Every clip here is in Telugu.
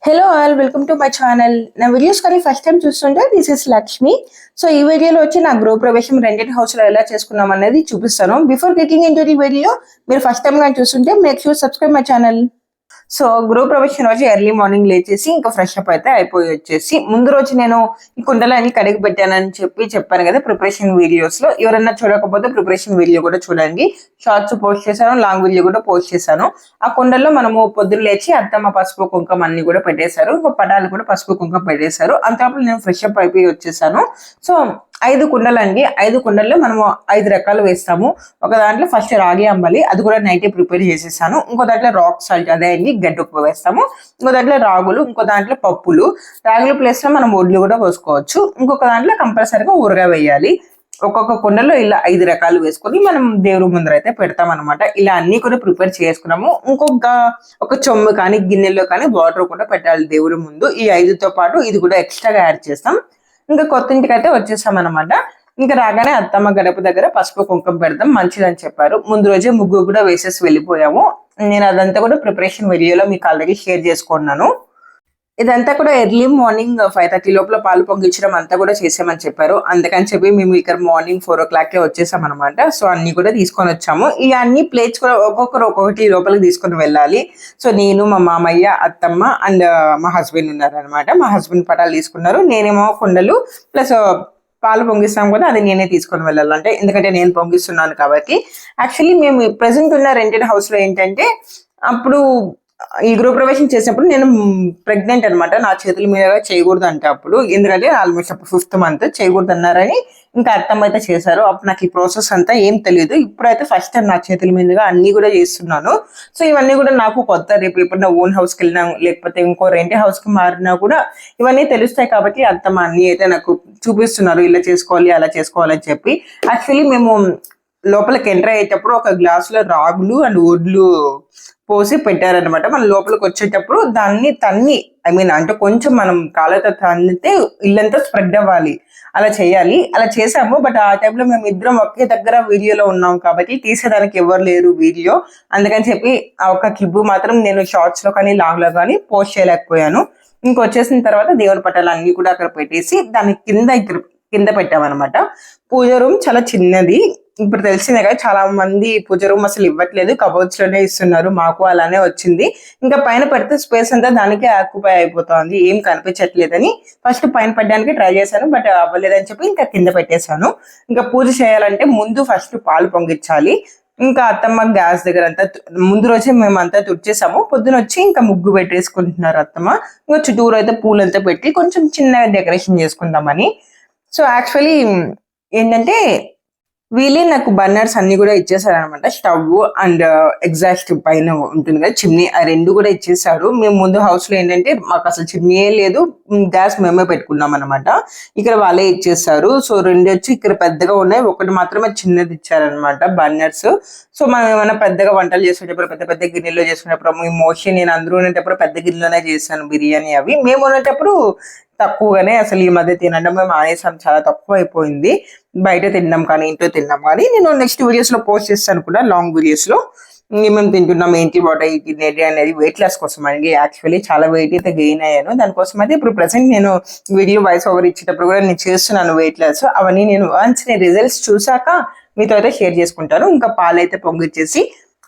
Hello all welcome to my channel. నా వీడియోస్ కానీ ఫస్ట్ టైం చూస్తుంటే దిస్ ఇస్ లక్ష్మి. సో ఈ వీడియోలో వచ్చి నా గృహప్రవేశం రెంటెడ్ హౌస్ లో ఎలా చేసుకున్నాం అనేది చూపిస్తాను. Before getting in to the video, మీరు ఫస్ట్ టైం కానీ చూస్తుంటే make sure subscribe my channel. So గృహప్రవేశం రోజు ఎర్లీ మార్నింగ్ లేచేసి ఇంకా ఫ్రెష్ అప్ అయితే అయిపోయి వచ్చేసి, ముందు రోజు నేను ఈ కుండలన్నీ కడిగి పెట్టానని చెప్పాను కదా ప్రిపరేషన్ వీడియోస్ లో. ఎవరైనా చూడకపోతే ప్రిపరేషన్ వీడియో కూడా చూడండి. షార్ట్స్ పోస్ట్ చేశాను, లాంగ్ వీడియో కూడా పోస్ట్ చేశాను. ఆ కుండల్లో మనము పొద్దున్న లేచి అత్తమ్మ పసుపు కుంకుమ అన్ని కూడా పెట్టేశారు, ఇంకా పటాలు కూడా పసుపు కుంకుమ పెట్టేశారు. అంతప్పుడు నేను ఫ్రెష్ అప్ అయిపోయి వచ్చేసాను. సో 5 కుండలండి. 5 కుండల్లో మనము 5 రకాలు వేస్తాము. ఒక దాంట్లో ఫస్ట్ రాగి అంబలి, అది కూడా నైటే ప్రిపేర్ చేసేసాను. ఇంకో దాంట్లో రాక్ సాల్ట్, అదే అండి గడ్డ ఉప్పు వేస్తాము. ఇంకో దాంట్లో రాగులు, ఇంకో దాంట్లో పప్పులు. రాగుల ప్లేస్ లో మనం ఒడ్లు కూడా పోసుకోవచ్చు. ఇంకొక దాంట్లో కంపల్సరీగా ఊరగా వేయాలి. ఒక్కొక్క కుండలో ఇలా 5 రకాలు వేసుకొని మనం దేవుడి ముందర అయితే పెడతాం అనమాట. ఇలా అన్ని కూడా ప్రిపేర్ చేసుకున్నాము. ఒక చెంబు కానీ గిన్నెలో కానీ వాటర్ కూడా పెట్టాలి దేవుడి ముందు. ఈ 5తో పాటు ఇది కూడా ఎక్స్ట్రాగా యాడ్ చేస్తాం. ఇంకా కొత్త ఇంటికి అయితే వచ్చేసాం అనమాట. ఇంకా రాగానే అత్తమ్మ గడప దగ్గర పసుపు కుంకుమ పెడతాం మంచిదని చెప్పారు. ముందు రోజే ముగ్గు కూడా వేసేసి వెళ్ళిపోయాము. నేను అదంతా కూడా ప్రిపరేషన్ వీడియోలో మీకు ఆల్రెడీ షేర్ చేసుకున్నాను. ఇదంతా కూడా ఎర్లీ మార్నింగ్ 5:30 లోపల పాలు పొంగించడం అంతా కూడా చేసామని చెప్పారు. అందుకని చెప్పి మేము ఇక్కడ మార్నింగ్ 4 o'clock వచ్చేసాం అనమాట. సో అన్ని కూడా తీసుకొని వచ్చాము. ఈ అన్ని ప్లేట్స్ కూడా ఒక్కొక్కరు ఒక్కొక్కటి లోపలికి తీసుకొని వెళ్ళాలి. సో నేను, మా మామయ్య, అత్తమ్మ అండ్ మా హస్బెండ్ ఉన్నారనమాట. మా హస్బెండ్ పటాలు తీసుకున్నారు. నేనేమో కుండలు ప్లస్ పాలు పొంగిస్తాం కదా, అది నేనే తీసుకొని వెళ్ళాలంటే, ఎందుకంటే నేను పొంగిస్తున్నాను కాబట్టి. యాక్చువల్లీ మేము ప్రెసెంట్ ఉన్న రెంటెడ్ హౌస్ లో ఏంటంటే, అప్పుడు ఈ గృహప్రవేశం చేసినప్పుడు నేను ప్రెగ్నెంట్ అనమాట. నా చేతుల మీదుగా చేయకూడదు అంటే అప్పుడు, ఎందుకంటే ఆల్మోస్ట్ అప్పుడు 5th month చేయకూడదు అన్నారని ఇంకా అర్థం అయితే చేశారు. అప్పుడు నాకు ఈ ప్రాసెస్ అంతా ఏం తెలియదు. ఇప్పుడైతే ఫస్ట్ టైం నా చేతుల మీదుగా అన్ని కూడా చేస్తున్నాను. సో ఇవన్నీ కూడా నాకు కొత్త. రేపు ఎప్పుడు నా ఓన్ హౌస్కి వెళ్ళినా లేకపోతే ఇంకో రెంట్ హౌస్ కి మారినా కూడా ఇవన్నీ తెలుస్తాయి కాబట్టి అత్తమ్మ అన్ని అయితే నాకు చూపిస్తున్నారు, ఇలా చేసుకోవాలి అలా చేసుకోవాలి అని చెప్పి. యాక్చువల్లీ మేము లోపలికి ఎంటర్ అయ్యేటప్పుడు ఒక గ్లాసులో రాగులు అండ్ ఒడ్లు పోసి పెట్టారనమాట. మన లోపలికి వచ్చేటప్పుడు దాన్ని తన్ని, అంటే కొంచెం మనం కాళ్ళతో తన్నితే ఇల్లంతా స్ప్రెడ్ అవ్వాలి, అలా చేయాలి. అలా చేసాము. బట్ ఆ టైంలో మేము ఇద్దరం ఒకే దగ్గర వీడియోలో ఉన్నాం కాబట్టి తీసేదానికి ఎవరు లేరు వీడియో. అందుకని చెప్పి ఆ ఒక క్లిప్ మాత్రం నేను షార్ట్స్ లో కానీ లాంగ్ లో కానీ పోస్ట్ చేయలేకపోయాను. ఇంకొచ్చేసిన తర్వాత దేవుని పట్టాలు అన్ని కూడా అక్కడ పెట్టేసి దాని కింద పెట్టామన్నమాట. పూజ రూమ్ చాలా చిన్నది. ఇప్పుడు తెలిసిందే కదా, చాలా మంది పూజ రూమ్ అసలు ఇవ్వట్లేదు, కబోర్డ్స్ లోనే ఇస్తున్నారు. మాకు అలానే వచ్చింది. ఇంకా పైన పెడితే స్పేస్ అంతా దానికి ఆక్యుపై అయిపోతుంది, ఏం కనిపించట్లేదని ఫస్ట్ పైన పెట్టడానికి ట్రై చేశాను. బట్ అవ్వలేదని చెప్పి ఇంకా కింద పెట్టేశాను. ఇంకా పూజ చేయాలంటే ముందు ఫస్ట్ పాలు పొంగించాలి. ఇంకా అత్తమ్మ గ్యాస్ దగ్గర అంతా ముందు రోజే మేమంతా తుడిచేసాము. పొద్దున వచ్చి ఇంకా ముగ్గు పెట్టేసుకుంటున్నారు అత్తమ్మ. ఇంకా చుట్టూరు అయితే పూలంతా పెట్టి కొంచెం చిన్నగా డెకరేషన్ చేసుకుందామని. సో యాక్చువల్లీ ఏంటంటే వీళ్ళే నాకు బర్నర్స్ అన్ని కూడా ఇచ్చేసారనమాట. స్టవ్ అండ్ ఎగ్జాస్ట్ పైన ఉంటుంది కదా చిమ్నీ, ఆ 2 కూడా ఇచ్చేసారు. మేము ముందు హౌస్ లో ఏంటంటే మాకు అసలు చిమ్నీయే లేదు, గ్యాస్ మేమే పెట్టుకున్నాం అనమాట. ఇక్కడ వాళ్ళే ఇచ్చేసారు. సో 2 వచ్చి ఇక్కడ పెద్దగా ఉన్నాయి, ఒకటి మాత్రమే చిన్నది ఇచ్చారనమాట బర్నర్స్. సో మనం ఏమైనా పెద్దగా వంటలు చేసుకునేటప్పుడు, పెద్ద పెద్ద గిన్నెలో చేసుకునేటప్పుడు, మోస్ట్లీ నేను అందరూ ఉండేటప్పుడు పెద్ద గిన్నెలోనే చేశాను బిర్యానీ అవి. మేము ఉండేటప్పుడు తక్కువగానే, అసలు ఈ మధ్య తినడం మేము ఆనేసాం, చాలా తక్కువ అయిపోయింది. బయట తిన్నాం కానీ ఇంట్లో తిన్నాం కానీ. నేను నెక్స్ట్ వీడియోస్ లో పోస్ట్ చేస్తాను కూడా, లాంగ్ వీడియోస్ లో మేము తింటున్నాం ఏంటి, వాట్ ఏంటి అనేది వెయిట్ లాస్ కోసం అండి. యాక్చువల్లీ చాలా వెయిట్ అయితే గెయిన్ అయ్యాను. దానికోసం అయితే ఇప్పుడు ప్రెసెంట్ నేను వీడియో వాయిస్ ఓవర్ ఇచ్చేటప్పుడు కూడా నేను చేస్తున్నాను వెయిట్ లాస్. అవన్నీ నేను వన్స్ నేను రిజల్ట్స్ చూసాక మీతో అయితే షేర్ చేసుకుంటాను. ఇంకా పాలైతే పొంగిచ్చేసి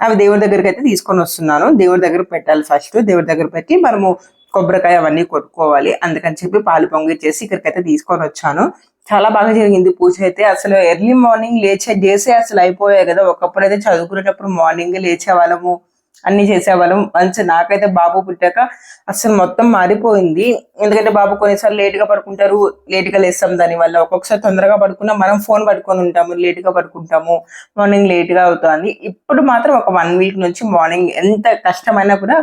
అవి దేవుడి దగ్గరికి అయితే తీసుకొని వస్తున్నాను. దేవుడి దగ్గర పెట్టాలి ఫస్ట్. దేవుడి దగ్గర పెట్టి మనము కొబ్బరికాయ అవన్నీ కొట్టుకోవాలి. అందుకని చెప్పి పాలు పొంగిచ్చేసి ఇక్కడికైతే తీసుకొని వచ్చాను. చాలా బాగా జరిగింది పూజ అయితే. అసలు ఎర్లీ మార్నింగ్ లేచే డేసే అసలు అయిపోయాయి కదా. ఒకప్పుడు అయితే చదువుకునేటప్పుడు మార్నింగ్ లేచేవాళ్ళము, అన్ని చేసేవాళ్ళం. మంచి నాకైతే బాబు పుట్టాక అసలు మొత్తం మారిపోయింది. ఎందుకంటే బాబు కొన్నిసార్లు లేట్గా పడుకుంటారు, లేట్గా లేస్తాం. దానివల్ల ఒక్కొక్కసారి తొందరగా పడుకున్నా మనం ఫోన్ పట్టుకొని ఉంటాము, లేట్గా పడుకుంటాము, మార్నింగ్ లేట్గా అవుతుంది. ఇప్పుడు మాత్రం ఒక 1 week నుంచి మార్నింగ్ ఎంత కష్టమైనా కూడా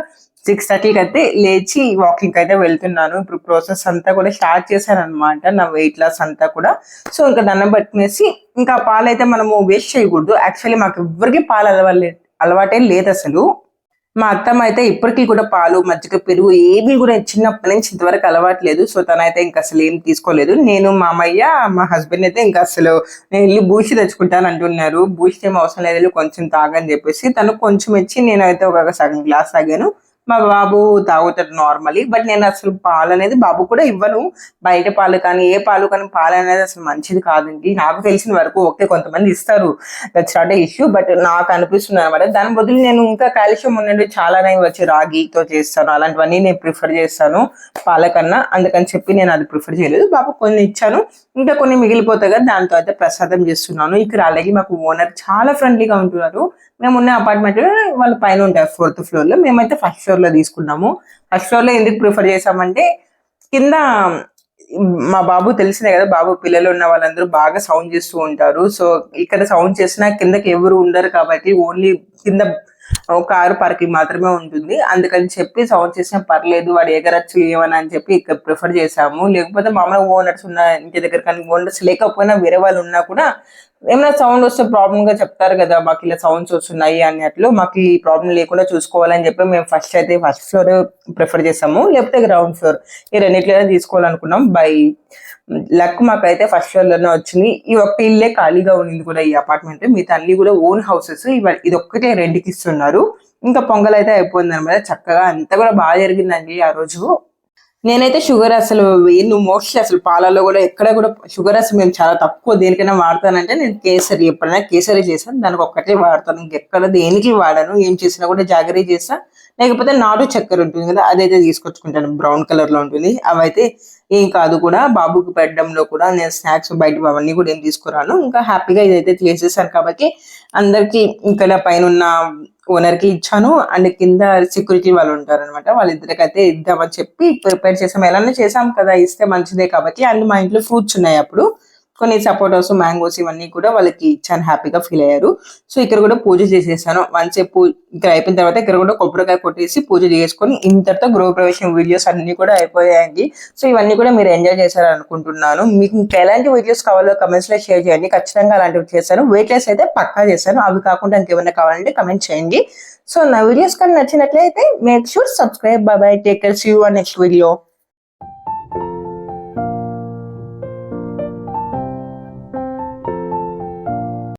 6:30కి అయితే లేచి వాకింగ్ అయితే వెళ్తున్నాను. ఇప్పుడు ప్రాసెస్ అంతా కూడా స్టార్ట్ చేశాను అనమాట, నా వెయిట్ లాస్ అంతా కూడా. సో ఇంకా దండం పెట్టుకునేసి, ఇంకా పాలైతే మనము వేస్ట్ చేయకూడదు. యాక్చువల్లీ మాకు ఎవ్వరికి పాలు అలవాటే లేదు అసలు. మా అత్తమ్మ అయితే ఇప్పటికీ కూడా పాలు, మజ్జిగ, పెరుగు ఏవి కూడా చిన్నప్పటి నుంచి ఇంతవరకు అలవాట్లేదు. సో తనైతే ఇంకా అసలు ఏం తీసుకోలేదు. నేను, మామయ్య, మా హస్బెండ్ అయితే ఇంకా అసలు నేను వెళ్ళి బూస్ట్ తెచ్చుకుంటాను అంటున్నారు. బూస్ట్ ఏం అవసరం లేదు, కొంచెం తాగని చెప్పేసి తను కొంచెం ఇచ్చి నేనైతే ఒక సగం గ్లాస్ తాగాను. మా బాబు తాగుతాడు నార్మలీ. బట్ నేను అసలు పాలు అనేది బాబు కూడా ఇవ్వను. బయట పాలు కానీ ఏ పాలు కానీ పాలు అనేది అసలు మంచిది కాదండి. నాకు తెలిసిన వరకు ఓకే కొంతమంది ఇస్తారు, that's not a issue. But నాకు అనిపిస్తుంది అనమాట. దాని బదులు నేను ఇంకా కాల్షియం ఉన్నది చాలానే వచ్చి రాగితో చేస్తాను, అలాంటివన్నీ నేను ప్రిఫర్ చేస్తాను పాల కన్నా. అందుకని చెప్పి నేను అది ప్రిఫర్ చేయలేదు. బాబు కొన్ని ఇచ్చాను, ఇంకా కొన్ని మిగిలిపోతాయి కదా, దాంతో అయితే ప్రసాదం చేస్తున్నాను. ఇక్కడ అలాగే మాకు ఓనర్ చాలా ఫ్రెండ్లీగా ఉంటున్నారు. మేము ఉన్న అపార్ట్మెంట్ లో వాళ్ళ పైన ఉంటారు 4th floor లో, మేమైతే ఫస్ట్ ఫ్లోర్ లో తీసుకున్నాము. ఫస్ట్ ఫ్లోర్ లో ఎందుకు ప్రిఫర్ చేసామంటే కింద మా బాబు తెలిసిందే కదా, బాబు పిల్లలు ఉన్న వాళ్ళందరూ బాగా సౌండ్ చేస్తూ ఉంటారు. సో ఇక్కడ సౌండ్ చేసినా కిందకి ఎవరు ఉండరు కాబట్టి ఓన్లీ కింద కారు పార్కింగ్ మాత్రమే ఉంటుంది. అందుకని చెప్పి సౌండ్ చేసినా పర్లేదు, వాడు ఎగరచ్చు ఏమని అని చెప్పి ఇక్కడ ప్రిఫర్ చేసాము. లేకపోతే మామూలుగా ఓనర్స్ ఉన్న ఇంటి దగ్గర కానీ ఓనర్స్ లేకపోయినా వేరే వాళ్ళు ఉన్నా కూడా ఏమైనా సౌండ్ వస్తే ప్రాబ్లమ్ గా చెప్తారు కదా, మాకు ఇలా సౌండ్స్ వస్తున్నాయి అన్నట్లు. మాకు ఈ ప్రాబ్లం లేకుండా చూసుకోవాలని చెప్పి మేము ఫస్ట్ ఫ్లోర్ ప్రిఫర్ చేసాము, లేకపోతే గ్రౌండ్ ఫ్లోర్ ఈ రెండిట్లనే తీసుకోవాలనుకున్నాం. బై లక్ మాకైతే ఫస్ట్ ఫ్లోర్ లోనే వచ్చింది. ఈ ఒక్క ఇల్లే ఖాళీగా ఉంది కూడా ఈ అపార్ట్మెంట్, మిగతా అన్ని కూడా ఓన్ హౌసెస్. ఇది ఒక్కటే రెంట్కి ఇస్తున్నారు. ఇంకా పొంగల్ అయితే అయిపోయింది అనమాట. చక్కగా అంతా కూడా బాగా జరిగిందండి ఆ రోజు. నేనైతే షుగర్ అసలు నువ్వు మోస్ట్లీ అసలు పాలలో కూడా ఎక్కడ కూడా షుగర్ అసలు మేము చాలా తక్కువ దేనికైనా వాడతానంటే నేను కేసరి, ఎప్పుడైనా కేసరి చేశాను, దానికి ఒక్కటే వాడతాను. ఇంకెక్కడ దేనికి వాడాను. ఏం చేసినా కూడా జాగరీ చేస్తా, లేకపోతే నాటు చక్కెర ఉంటుంది కదా అదైతే తీసుకొచ్చుకుంటాను, బ్రౌన్ కలర్ లో ఉంటుంది. అవైతే ఏం కాదు కూడా. బాబుకి పెట్టడంలో కూడా నేను స్నాక్స్ బయట అవన్నీ కూడా ఏం తీసుకురాను. ఇంకా హ్యాపీగా ఇదైతే చేసేసాను కాబట్టి అందరికి ఇక్కడ పైన ఉన్న ఓనర్ కి ఇచ్చాను. అండ్ కింద సెక్యూరిటీ వాళ్ళు ఉంటారు అనమాట, వాళ్ళిద్దరికైతే ఇద్దామని చెప్పి ప్రిపేర్ చేసాం. ఎలానే చేసాం కదా, ఇస్తే మంచిదే కాబట్టి. అండ్ మా ఇంట్లో ఫ్రూట్స్ ఉన్నాయి అప్పుడు, కొన్ని సపోటాస్, మ్యాంగోస్ ఇవన్నీ కూడా వాళ్ళకి ఇచ్చాను, హ్యాపీగా ఫీల్ అయ్యారు. సో ఇక్కడ కూడా పూజ చేసేసాను. వన్స్ ఇక్కడ అయిపోయిన తర్వాత ఇక్కడ కూడా కొబ్బరికాయ కొట్టేసి పూజ చేసుకొని ఇంతటితో గృహప్రవేశం వీడియోస్ అన్ని కూడా అయిపోయాయండి. సో ఇవన్నీ కూడా మీరు ఎంజాయ్ చేశారని అనుకుంటున్నాను. మీకు ఇంకా ఎలాంటి వీడియోస్ కావాలో కమెంట్స్ లో షేర్ చేయండి, ఖచ్చితంగా అలాంటివి చేశాను. వెయిట్ లెస్ అయితే పక్కా చేశాను. అవి కాకుండా ఇంకేమైనా కావాలంటే కమెంట్ చేయండి. సో నా వీడియోస్ కానీ నచ్చినట్లయితే make sure subscribe. Bye, take care, see you on next video.